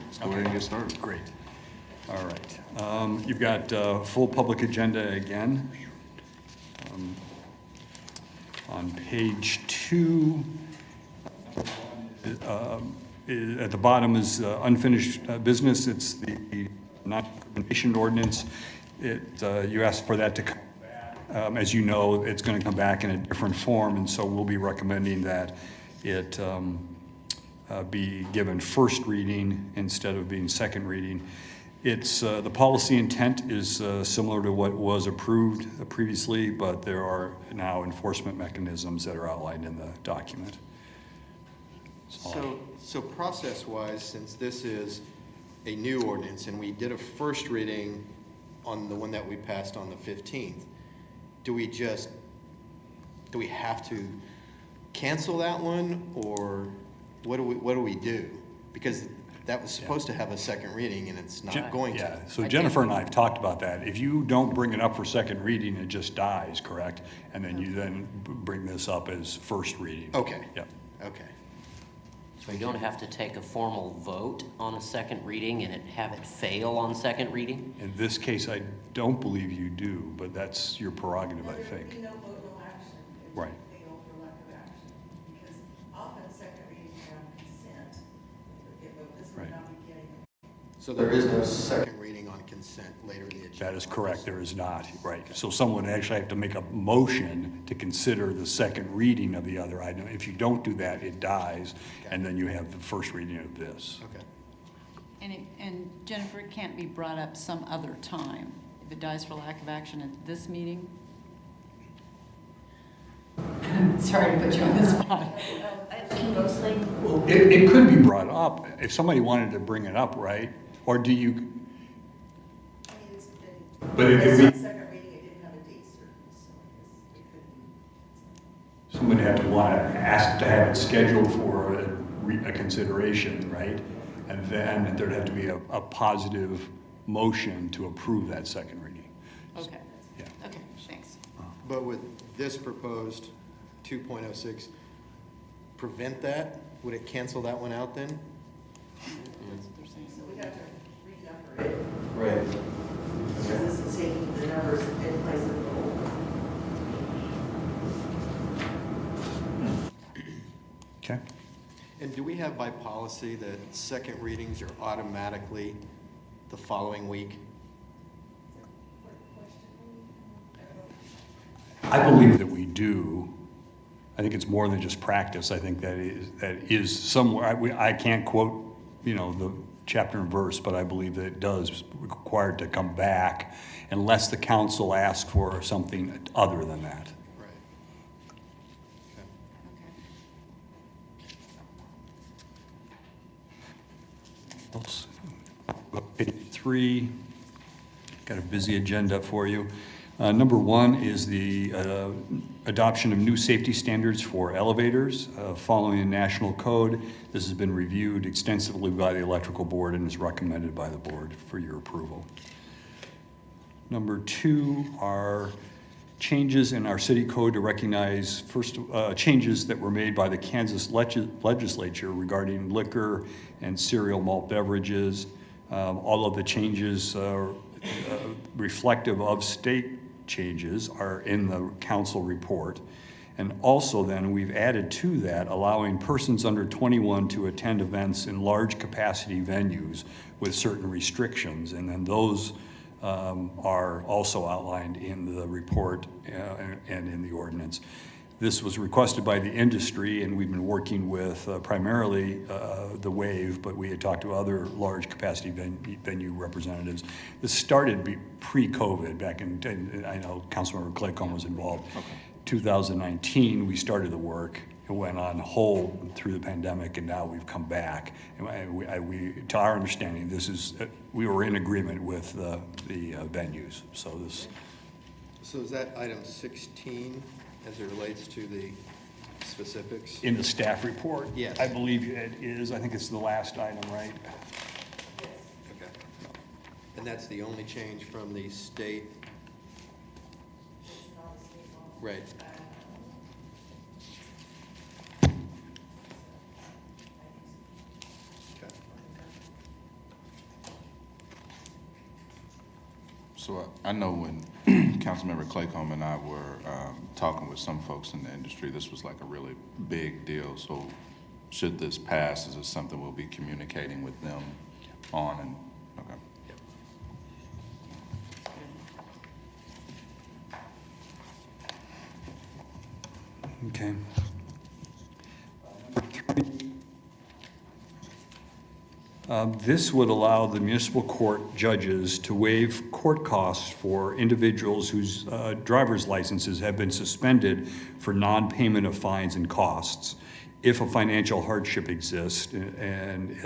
let's go ahead and get started. Great. All right. You've got full public agenda again. On page 2, at the bottom is unfinished business. It's the non-discrimination ordinance. You asked for that to come back. As you know, it's going to come back in a different form, and so we'll be recommending that it be given first reading instead of being second reading. It's the policy intent is similar to what was approved previously, but there are now enforcement mechanisms that are outlined in the document. So process-wise, since this is a new ordinance and we did a first reading on the one that we passed on the 15th, do we have to cancel that one, or what do we do? Because that was supposed to have a second reading, and it's not going to. Yeah, so Jennifer and I have talked about that. If you don't bring it up for second reading, it just dies, correct? And then you then bring this up as first reading. Okay. Yeah. Okay. So you don't have to take a formal vote on a second reading and have it fail on second reading? In this case, I don't believe you do, but that's your prerogative, I think. There would be no vote, no action. It would Right. fail for lack of action. Because often second readings are on consent, but this would not be getting. So there is no second reading on consent later in the agenda? That is correct, there is not, right. So someone would actually have to make a motion to consider the second reading of the other item. If you don't do that, it dies, and then you have the first reading of this. Okay. And Jennifer, it can't be brought up some other time if it dies for lack of action at this meeting? Sorry to put you on the spot. Mostly. Well, it could be brought up, if somebody wanted to bring it up, right? Or do you, I mean, it's been. But it could it's be- on second reading, it didn't have a date certain, so I guess it could be. somebody have to want to ask to have it scheduled for a consideration, right? And then there'd have to be a positive motion to approve that second reading. Okay. Yeah. Okay, thanks. But would this proposed 2.06 prevent that? Would it cancel that one out then? That's what they're saying. So we have to renumber it, Right. so this is taking the numbers in place of the old. Okay. And do we have by policy that second readings are automatically the following week? I believe that we do. I think it's more than just practice. I think that is somewhere, I can't quote, the chapter and verse, but I believe that it does require it to come back unless the council asks for something other than that. Right. Page 3, got a busy agenda for you. Number 1 is the adoption of new safety standards for elevators following the national code. This has been reviewed extensively by the electrical board and is recommended by the board for your approval. Number 2 are changes in our city code to recognize changes that were made by the Kansas legislature regarding liquor and cereal malt beverages. All of the changes reflective of state changes are in the council report. And also then we've added to that allowing persons under 21 to attend events in large capacity venues with certain restrictions. And then those are also outlined in the report and in the ordinance. This was requested by the industry, and we've been working with primarily the WAVE, but we had talked to other large capacity venue representatives. This started pre-COVID back in, I know Councilmember Claycomb was involved. Okay. 2019, we started the work. It went on hold through the pandemic, and now we've come back. And we to our understanding, this is we were in agreement with the venues. So is that item 16 as it relates to the specifics? in the staff report, Yes. I believe it is. I think it's the last item, right? Okay. And that's the only change from the state? Right. Okay. So I know when Councilmember Claycomb and I were talking with some folks in the industry, this was like a really big deal. So should this pass, is this something we'll be communicating with them on? And okay. Okay. This would allow the municipal court judges to waive court costs for individuals whose driver's licenses have been suspended for non-payment of fines and costs if a financial hardship exists and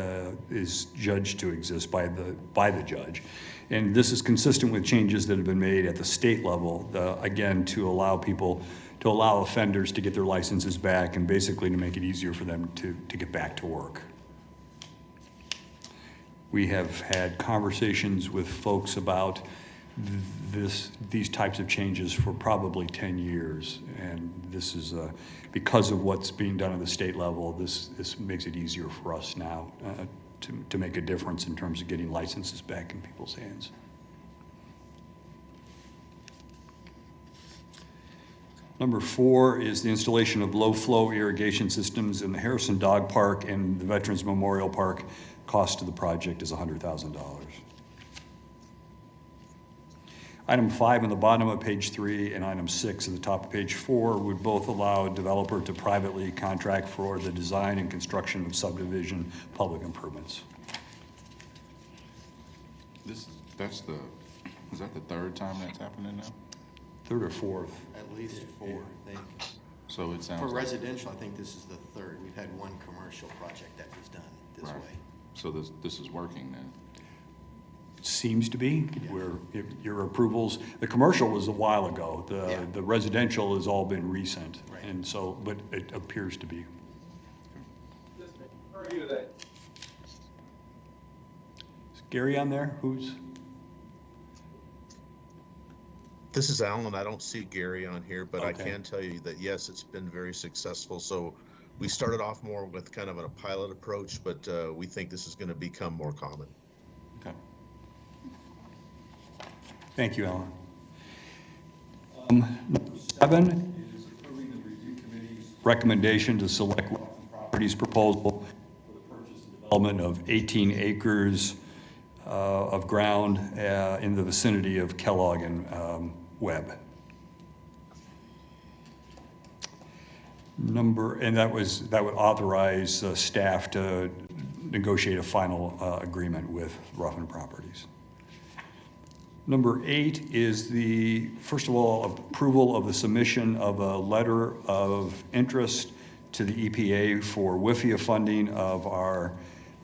is judged to exist by the judge. And this is consistent with changes that have been made at the state level, again, to allow offenders to get their licenses back and basically to make it easier for them to get back to work. We have had conversations with folks about these types of changes for probably 10 years. And this is, because of what's being done at the state level, this makes it easier for us now to make a difference in terms of getting licenses back in people's hands. Number 4 is the installation of low-flow irrigation systems in the Harrison Dog Park and the Veterans Memorial Park. Cost of the project is $100,000. Item 5 on the bottom of page 3 and item 6 at the top of page 4 would both allow a developer to privately contract for the design and construction of subdivision public improvements. Is that the third time that's happening now? Third or fourth? At least 4, I think. So it sounds For like, residential, I think this is the third. We've had one commercial project that was done this right. way. So this is working then. Seems to be, where your approvals, the commercial was a while ago. The residential has all been recent. Right. And so, but it appears to be. How are you today? Is Gary on there? Who's? This is Alan. I don't see Gary on here, but I Okay. can tell you that, yes, it's been very successful. So we started off more with kind of a pilot approach, but we think this is going to become more common. Okay. Thank you, Alan. Number 7 is approving the review committee's recommendation to select Rockland Properties proposal for the purchase and development of 18 acres of ground in the vicinity of Kellogg and Webb. And that would authorize staff to negotiate a final agreement with Rockland Properties. Number 8 is first of all, approval of the submission of a letter of interest to the EPA for WIFIA funding of our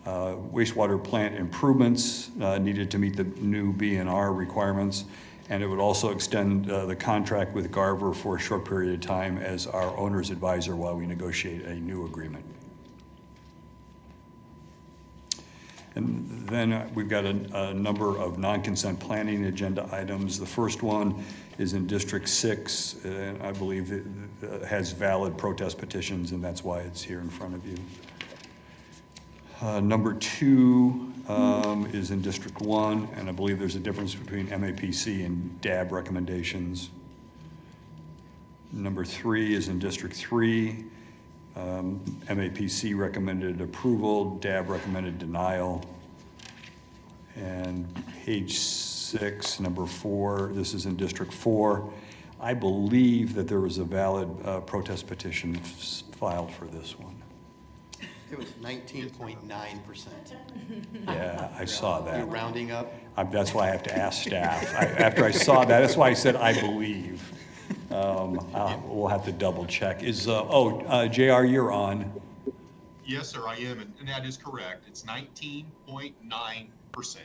wastewater plant improvements needed to meet the new BNR requirements. And it would also extend the contract with Garver for a short period of time as our owner's advisor while we negotiate a new agreement. And then we've got a number of non-consent planning agenda items. The first one is in District 6, and I believe it has valid protest petitions, and that's why it's here in front of you. Number 2 is in District 1, and I believe there's a difference between MAPC and DAB recommendations. Number 3 is in District 3. MAPC recommended approval, DAB recommended denial. And page 6, number 4, this is in District 4. I believe that there was a valid protest petition filed for this one. It was 19.9%. Yeah, I saw You're that. rounding up? That's why I have to ask staff. After I saw that, that's why I said I believe. We'll have to double check. JR, you're on. Yes, sir, I am, and that is correct. It's 19.9%.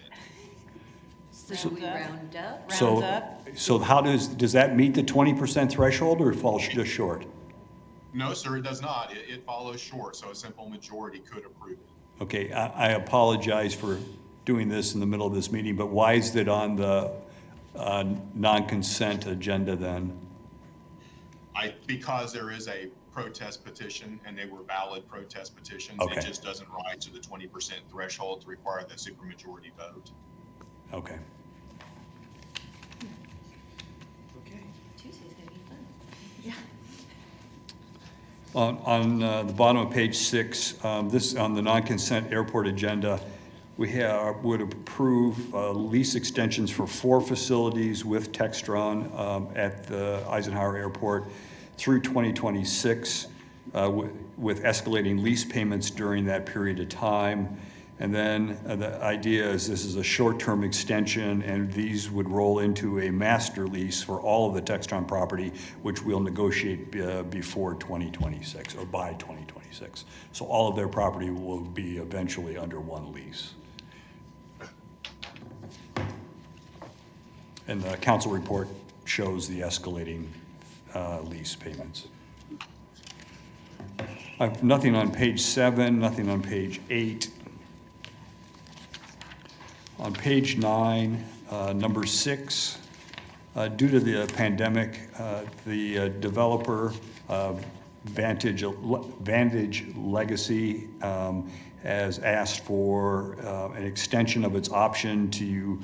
So we round up? Rounds So, up? so how does that meet the 20% threshold or fall just short? No, sir, it does not. It follows short, so a simple majority could approve it. Okay, I apologize for doing this in the middle of this meeting, but why is it on the non-consent agenda then? Because there is a protest petition, and they were valid protest petitions. Okay. It just doesn't rise to the 20% threshold to require the supermajority vote. Okay. Tuesday's gonna be fun. Yeah. On the bottom of page 6, this, on the non-consent airport agenda, we would approve lease extensions for 4 facilities with Textron at the Eisenhower Airport through 2026, with escalating lease payments during that period of time. And then the idea is this is a short-term extension, and these would roll into a master lease for all of the Textron property, which we'll negotiate before 2026 or by 2026. So all of their property will be eventually under one lease. And the council report shows the escalating lease payments. I have nothing on page 7, nothing on page 8. On page 9, number 6, due to the pandemic, the developer, Vantage Legacy, has asked for an extension of its option to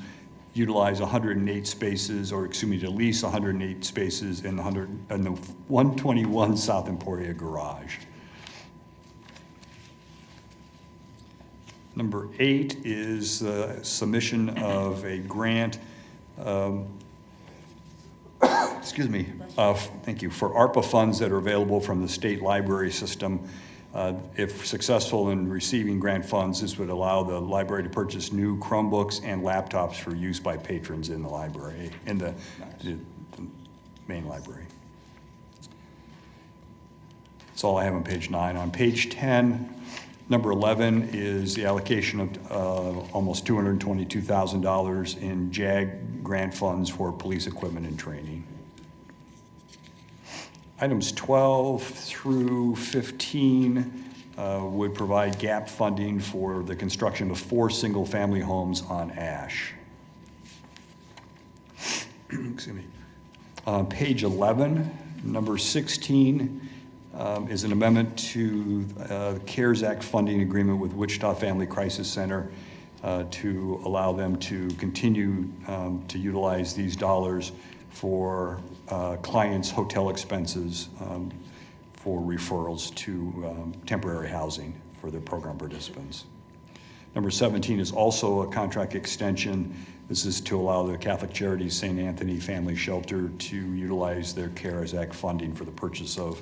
utilize 108 spaces, or excuse me, to lease 108 spaces in the 121 South Emporia garage. Number 8 is the submission of a grant, excuse me, thank you, for ARPA funds that are available from the state library system. If successful in receiving grant funds, this would allow the library to purchase new Chromebooks and laptops for use by patrons in the library, in the main library. That's all I have on page 9. On page 10, number 11 is the allocation of almost $222,000 in JAG grant funds for police equipment and training. Items 12 through 15 would provide gap funding for the construction of 4 single-family homes on Ash. Excuse me. Page 11, number 16, is an amendment to the CARES Act funding agreement with Wichita Family Crisis Center to allow them to continue to utilize these dollars for clients' hotel expenses for referrals to temporary housing for their program participants. Number 17 is also a contract extension. This is to allow the Catholic Charities St. Anthony Family Shelter to utilize their CARES Act funding for the purchase of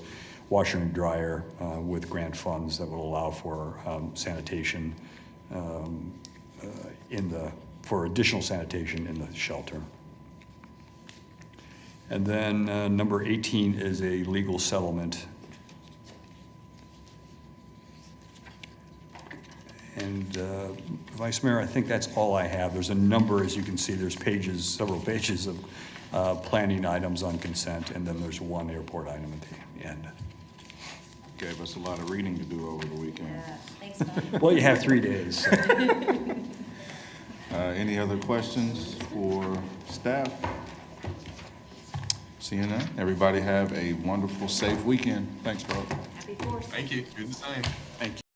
washer and dryer with grant funds that will allow for sanitation for additional sanitation in the shelter. And then number 18 is a legal settlement. And Vice Mayor, I think that's all I have. There's a number, as you can see, there's pages, several pages of planning items on consent, and then there's one airport item at the end. Gave us a lot of reading to do over the weekend. Thanks, Don. Well, you have 3 days. So. Any other questions for staff? Seeing none, everybody have a wonderful, safe weekend. Thanks, bro. Happy 4th. Thank you. Do the same. Thank you.